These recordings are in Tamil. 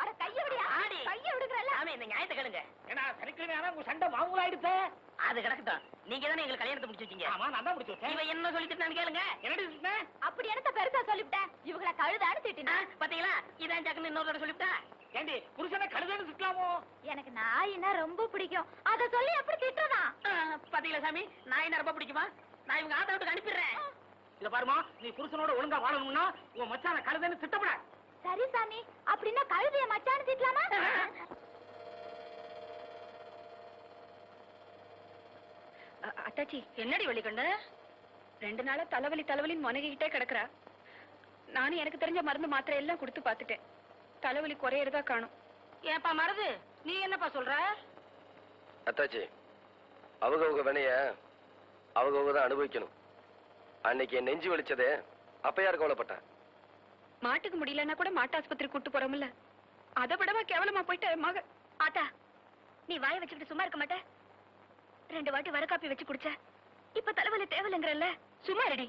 ஆடி கைய விடியா ஆடி கைய விடுங்கறல ஆமே இந்த ஞாயத்தை கேளுங்க ஏன்னா சனிக்கிழமை ஆனா உங்க சண்டை மாமூலா ஆயிடுச்சு அது கிடக்கட்டும் நீங்க தானே எங்களுக்கு கல்யாணத்தை முடிச்சு வச்சீங்க ஆமா நான் தான் முடிச்சு வச்சேன் இவ என்ன சொல்லிட்டு நான் கேளுங்க என்னடி சொன்னேன் அப்படி என்னத்த பெருசா சொல்லிவிட்டேன் இவங்கள கழுதான்னு திட்டினா பாத்தீங்களா இதான் ஜாக்குன்னு இன்னொரு தடவை சொல்லிவிட்டா ஏண்டி புருஷனை கழுதன்னு சுத்தலாமோ எனக்கு நாயினா ரொம்ப பிடிக்கும் அத சொல்லி அப்படி திட்டுறதா பாத்தீங்களா சாமி நான் என்ன ரொம்ப பிடிக்குமா நான் இவங்க ஆட்டோ விட்டு அனுப்பிடுறேன் இத பாருமா நீ புருஷனோட ஒழுங்கா வாழணும்னா உன் மச்சான கழுதன்னு திட்டப்பட சரி சாமி அப்படின்னா கழுதைய மச்சான்னு திட்டலாமா அத்தாச்சி என்னடி வழி கண்ட 2 நாளா தலைவலின்னு முனகிக்கிட்டே கிடக்குறா. நானும் எனக்கு தெரிஞ்ச மருந்து மாத்திரை எல்லாம் கொடுத்து பார்த்துட்டேன். தலைவலி குறையறதா காணும். ஏப்பா மருது நீ என்னப்பா சொல்ற? அத்தாச்சி அவங்க வினைய அவங்க தான் அனுபவிக்கணும். அன்னைக்கு என் நெஞ்சு வலிச்சதே அப்ப யாரு கவலைப்பட்டேன். மாட்டுக்கு முடியலன்னா கூட மாட்டு ஆஸ்பத்திரி கூட்டு போறோம்ல, அதை விடவா கேவலமா போயிட்ட மக. ஆத்தா நீ வாய வச்சுக்கிட்டு சும்மா இருக்க மாட்ட? 2 வாட்டி வரக்காப்பி வச்சு குடிச்ச, இப்ப தலைவலி தேவலைங்கிறல்ல, சும்மா ரெடி.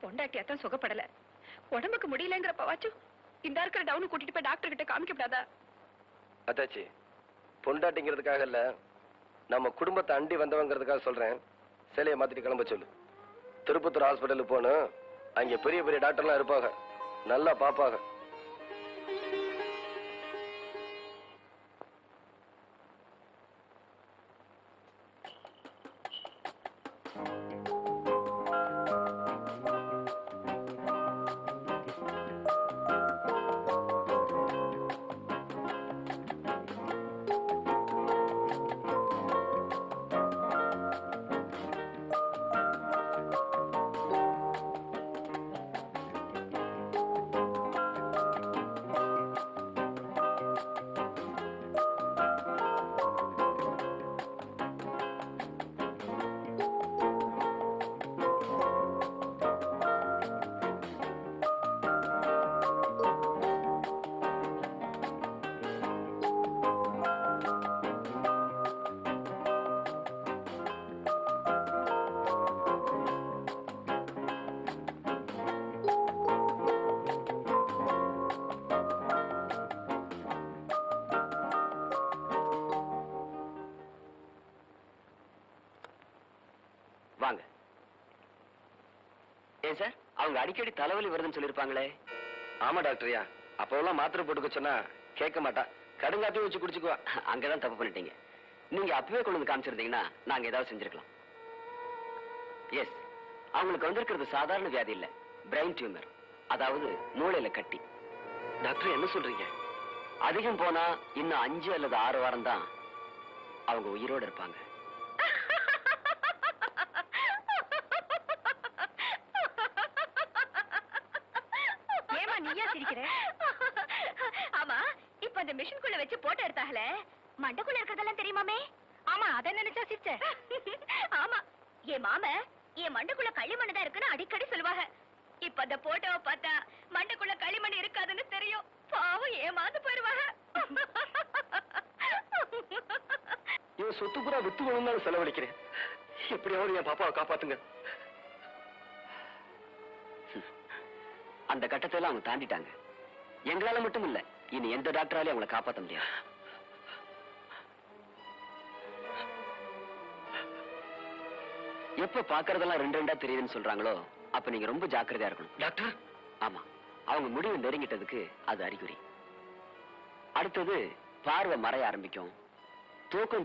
பொண்டாட்டியாத்தான் சுகப்படல, உடம்புக்கு முடியலங்கிறப்பவாச்சும் இந்த இருக்கிற டவுனு கூட்டிட்டு போய் டாக்டர் கிட்ட காமிக்கப்படாதா? அத்தாச்சி பொண்டாட்டிங்கிறதுக்காக இல்ல, நம்ம குடும்பத்தை அண்டி வந்தவங்கிறதுக்காக சொல்றேன். சிலையை மாத்திட்டு கிளம்ப சொல்லு. திருப்பத்தூர் ஹாஸ்பிட்டலுக்கு போகணும். அங்க பெரிய பெரிய டாக்டர்லாம் இருப்பாங்க, நல்லா பாப்பாங்க. வாங்க. ஏன் சார், அவங்க அடிக்கடி தலைவலி வருதுன்னு சொல்லிருப்பாங்களே? ஆமா டாக்டரியா, அப்போலாம் மாத்திரை போட்டுக்க சொன்னா கேட்க மாட்டா, கடுங்காத்தையும் வச்சு குடிச்சுக்குவா. அங்கதான் தப்பு பண்ணிட்டீங்க. நீங்க அப்பவே கொண்டு வந்து காமிச்சிருந்தீங்கன்னா நாங்க ஏதாவது செஞ்சிருக்கலாம். எஸ், அவங்களுக்கு வந்திருக்கிறது சாதாரண வியாதி இல்ல, பிரெயின் டியூமர், அதாவது மூளையில கட்டி. டாக்டர் என்ன சொல்றீங்க? அதிகம் போனா இன்னும் 5 அல்லது 6 வாரம் தான் அவங்க உயிரோடு இருப்பாங்க. ஆமா, இப்ப அந்த மிஷின்குள்ள வச்சு போட்டோ எடுத்தாங்களே, மண்டக்குள்ள இருக்கிறதெல்லாம் தெரியுமாமே? ஆமா, அதை நினைச்சா சிரிச்ச. ஆமா, என் மாம என் மண்டக்குள்ள களிமண் தான் இருக்குன்னு அடிக்கடி சொல்லுவாங்க. இப்ப அந்த போட்டோவை பார்த்தா மண்டக்குள்ள களிமண் இருக்காதுன்னு தெரியும். பாவம் ஏமாந்து போயிருவாங்க. இவன் சொத்து பூரா வித்து வேணும்னு செலவழிக்கிறேன். எப்படியாவது என் பாப்பாவை காப்பாத்துங்க. அந்த கட்டத்தை அவங்க தாண்டிட்டாங்க. எங்களால மட்டும் இல்ல, இனி எந்த டாக்டராலையும் அவங்களை காப்பாற்ற முடியாது. எப்ப பாக்குறதெல்லாம் 2 தெரியுதுன்னு சொல்றாங்களோ அப்ப நீங்க ரொம்ப ஜாக்கிரதையா இருக்கணும். டாக்டர்? ஆமா, அவங்க முடிவு நெருங்கிட்டதுக்கு அது அறிகுறி. அடுத்தது பார்வை மறைய ஆரம்பிக்கும்,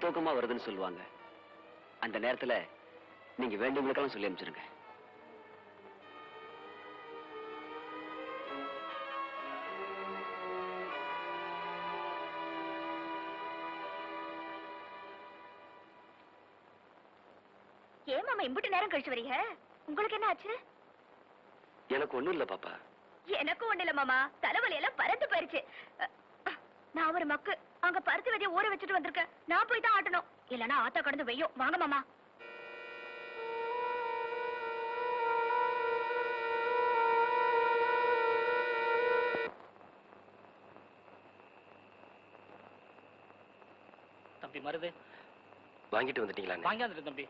தூக்கமா வருதுன்னு சொல்லுவாங்க. அந்த நேரத்துல நீங்க வேண்டியவங்களுக்கெல்லாம் சொல்லி அனுப்பிச்சிருங்க. ஏன் மாமா இம்புட்டு நேரம் கழிச்சு வரீங்க? உங்களுக்கு என்ன ஆச்சு? எனக்கு ஒண்ணும் இல்ல பாப்பா. எனக்கும் ஒண்ணு இல்ல மாமா, தலைவலி எல்லாம் பறந்து போயிருச்சு. நான் ஒரு மக்கு அங்க பருத்தி விதைய ஊற வச்சுட்டு வந்திருக்கேன். நான் போய் தான் ஆட்டணும், இல்லன்னா ஆத்தா கடந்து வெய்யும். வாங்க மாமா. தம்பி மருது வாங்கிட்டு வந்துட்டீங்களா? வாங்கியாந்துட்டு தம்பி.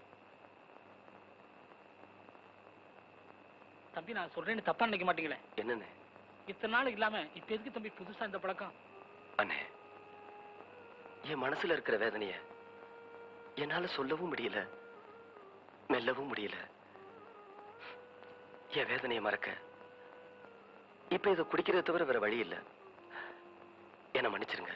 தம்பி நான் சொல்றேன்னு தப்பா நினைக்க மாட்டீங்களே? என்னன்னு? இத்தனை நாள் இல்லாம இப்ப எதுக்கு தம்பி புதுசா இந்த பழக்கம்? அண்ணே, என் மனசுல இருக்கிற வேதனைய என்னால சொல்லவும் முடியல, மெல்லவும் முடியல. என் வேதனையை மறக்க இப்ப இதை குடிக்கிறத தவிர வேற வழி இல்ல. என்ன மன்னிச்சிருங்க.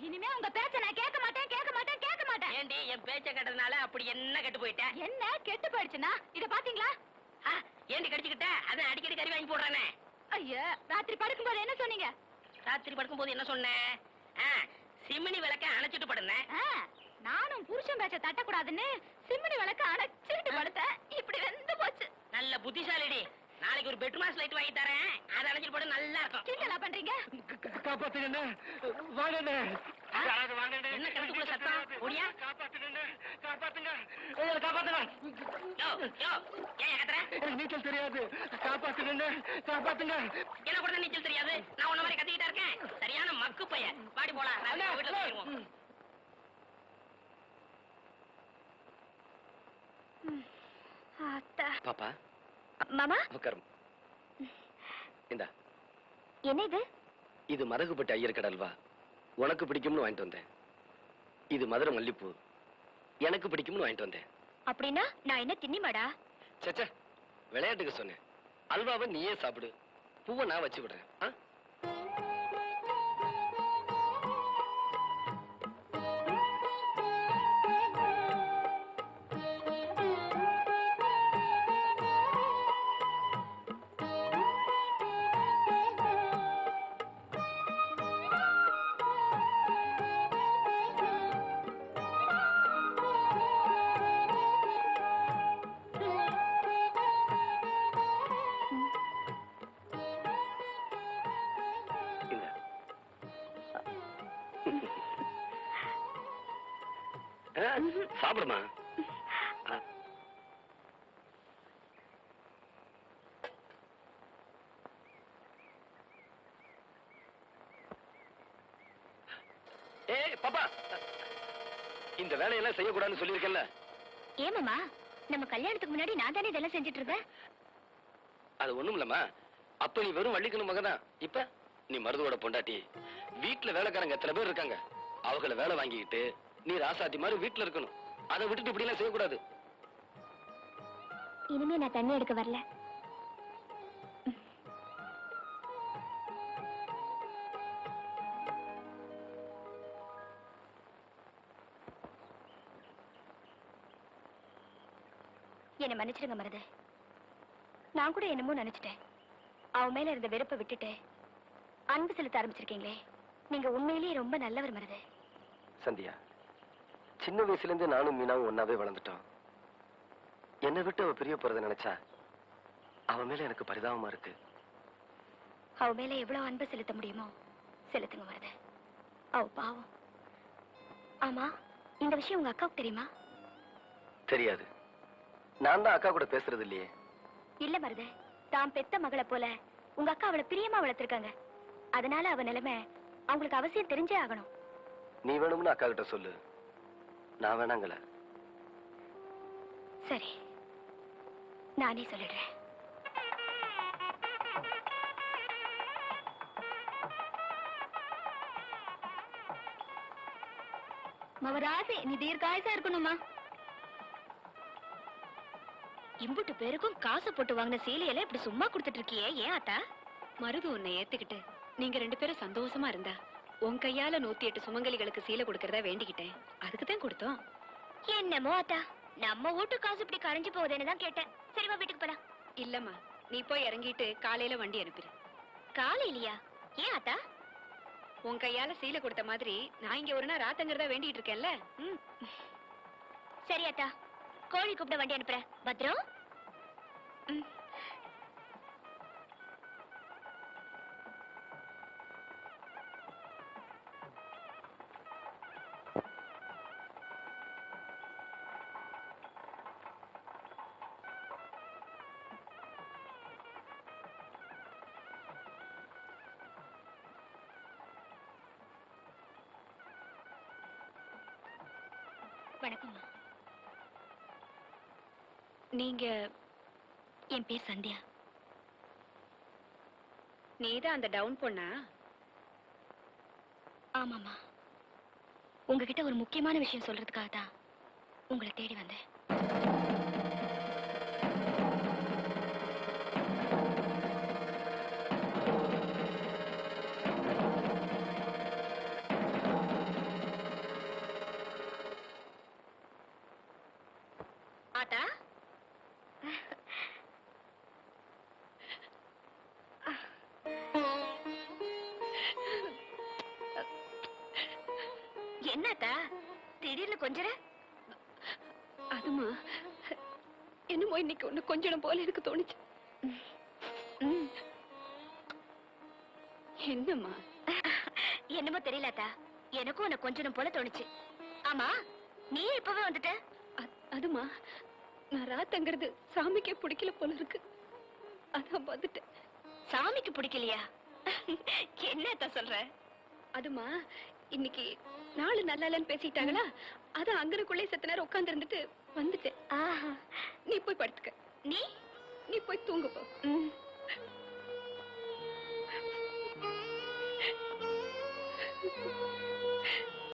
இனிமே உங்க பேச்ச நான் கேட்க மாட்டேன் கேட்க மாட்டேன் கேட்க மாட்டேன். ஏண்டி என் பேச்ச கேட்டதுனால அப்படி என்ன கெட்டு போயிட்டேன்? என்ன கெட்டு போயிடுச்சுன்னா இத பாத்தீங்களா? ஏண்டி கடிச்சுக்கிட்ட? அதான் அடிக்கடி கறி வாங்கி போடுறானே. ஐயா, ராத்திரி படுக்கும்போது என்ன சொன்னீங்க? ராத்திரி படுக்கும்போது என்ன சொன்னேன்? சிமினி விளக்க அணைச்சிட்டு படுனேன். நானும் புருஷன் பேச்ச தட்டக்கூடாதுன்னு சிம்னி விளக்க அணைச்சிட்டு படுத்தேன். இப்படி வெந்து போச்சு. நல்ல புத்திசாலிடி. நாளைக்கு ஒரு பெட்ரூம் லைட் வாங்கி தரேன், அதை அணைச்சிட்டு போட நல்லா இருக்கும். கிண்டலா பண்றீங்க? காப்பாத்துங்க, வாங்க. என்ன கிணத்துக்குள்ள சத்தம்? ஓடியா? காப்பாத்துங்க. யோ யோ, ஏன் கத்துற? நீச்சல் தெரியாது, காப்பாத்துங்க. என்ன கூட நீச்சல் தெரியாது? நான் உன்ன மாதிரி கத்திக்கிட்டா இருக்கேன். சரியான மக்கு பையன். பாடி போலாம், வீட்டுல போயிருவோம். அத்தா. பாப்பா, மாமா, உட்காரும். இந்தா, என்ன இது? இது மதகுப்பட்டி ஐயர் கடல்வா. உனக்கு பிடிக்கும்னு வாங்கிட்டு வந்தேன். இது மதுரை மல்லிப்பூ, எனக்கு பிடிக்கும்னு வாங்கிட்டு வந்தேன். அப்படின்னா நான் என்ன தின்னிமாடா? சச்சா, விளையாட்டுக்கு சொன்னேன். அல்வாவை நீயே சாப்பிடு, பூவை நான் வச்சு விடுறேன். சாப்பிடுமா. பாப்பா, இந்த வேலையெல்லாம் செய்யக்கூடாதுன்னு சொல்லியிருக்கேன்ல. ஏமாமா, நம்ம கல்யாணத்துக்கு முன்னாடி நான் தானே இதெல்லாம் செஞ்சுட்டு இருந்தேன். அது ஒண்ணும் இல்லம்மா. அப்ப நீ வெறும் வள்ளிக்கணும் மகதான். இப்ப நீ மருதுவோட பொண்டாட்டி. வீட்டுல வேலைக்காரங்க எத்தனை பேர் இருக்காங்க. அவங்கள வேலை வாங்கிக்கிட்டு நீ ராசாத்தி மாதிரி வீட்டுல இருக்கணும். அதை விட்டுட்டு இப்படி எல்லாம் செய்யக்கூடாது. இனிமே நான் தண்ணி எடுக்க வரல. என்ன மன்னிச்சிருங்க மருது. நான் கூட என்னமோ நினைச்சிட்டேன். அவன் மேல இருந்த வெறுப்பை விட்டுட்டு அன்பு செலுத்த ஆரம்பிச்சிருக்கீங்களே. நீங்க உண்மையிலேயே ரொம்ப நல்லவர் மருது. சந்தியா, சின்ன வயசுல இருந்து நானும் மீனாவும் ஒன்னாவே வளர்ந்துட்டோம். என்னை விட்டு அவ பிரிய போறதை நினைச்சா அவன் மேல எனக்கு பரிதாபமா இருக்கு. அவ மேல எவ்வளவு அன்பு செலுத்த முடியுமோ செலுத்துங்க மருது. அவ பாவம். ஆமா, இந்த விஷயம் உங்க அக்காவுக்கு தெரியுமா? தெரியாது. நான் தான் அக்கா கூட பேசுறது இல்லையே. இல்ல மருது, தான் பெத்த மகளை போல உங்க அக்கா அவளை பிரியமா வளர்த்திருக்காங்க. அதனால அவ நிலைமை அவங்களுக்கு அவசியம் தெரிஞ்சே ஆகணும். நீ வேணும்னு அக்கா கிட்ட சொல்லு, நான் வேணாங்கல. சரி, நானே சொல்லிடுறேன். மவராசி, நீ தீர்க்காயசா இருக்கணுமா? இம்புட்டு பேருக்கும் காசு போட்டு வாங்கின சீலையில இப்படி சும்மா கொடுத்துட்டு இருக்கியே, ஏன் ஆத்தா? மருது உன்னை ஏத்துக்கிட்டு நீங்க 2 பேரும் சந்தோஷமா இருந்தா உன் கையால 108 சுமங்கலிகளுக்கு சீலை கொடுக்கறதா வேண்டிக்கிட்டேன். அதுக்குதான் கொடுத்தோம். என்னமோ ஆத்தா, நம்ம வீட்டு காசு இப்படி கரைஞ்சு போகுதுன்னு தான் கேட்டேன். சரிவா, வீட்டுக்கு போலாம். இல்லம்மா, நீ போய் இறங்கிட்டு காலையில வண்டி அனுப்பிடு. காலையிலயா? ஏன் ஆத்தா? உன் கையால சீலை கொடுத்த மாதிரி நான் இங்க ஒரு நாள் ராத்தங்கிறதா வேண்டிட்டு இருக்கேன்ல. சரி ஆத்தா, கோழி கூப்பிட வண்டி அனுப்புறேன். பத்ரம். வணக்கம்மா. நீங்க என் பேர் சந்தியா. நீதான் அந்த டவுன் பொண்ணா? ஆமாம்மா. உங்ககிட்ட ஒரு முக்கியமான விஷயம் சொல்றதுக்காக தான் உங்களை தேடி வந்தேன். ஆட்டா, என்னத்தா திடீர்னு கொஞ்சம் அதுமா என்னமோ இன்னைக்கு ஒண்ணு கொஞ்சம் போல எனக்கு தோணுச்சு. ம். என்னம்மா? என்னமோ தெரியலத்தா, எனக்கும் உன்னை கொஞ்சம் போல தோணுச்சு. ஆமா, நீ இப்பவே வந்துட்ட? அதுமா நான் ராத்தங்கிறது சாமிக்கே பிடிக்கல போல இருக்கு, அதான் வந்துட்டேன். சாமிக்கு பிடிக்கலையா? என்னத்தா சொல்ற? அதுமா இன்னைக்கு நாளு நல்லா இல்லைன்னு பேசிட்டாங்களா, அதான் அங்கனுக்குள்ளே செத்த நேரம் உட்கார்ந்து இருந்துட்டு வந்துட்டேன். ஆஹா. நீ போய் படுத்துக்க. நீ நீ போய் தூங்கு போ. ம்.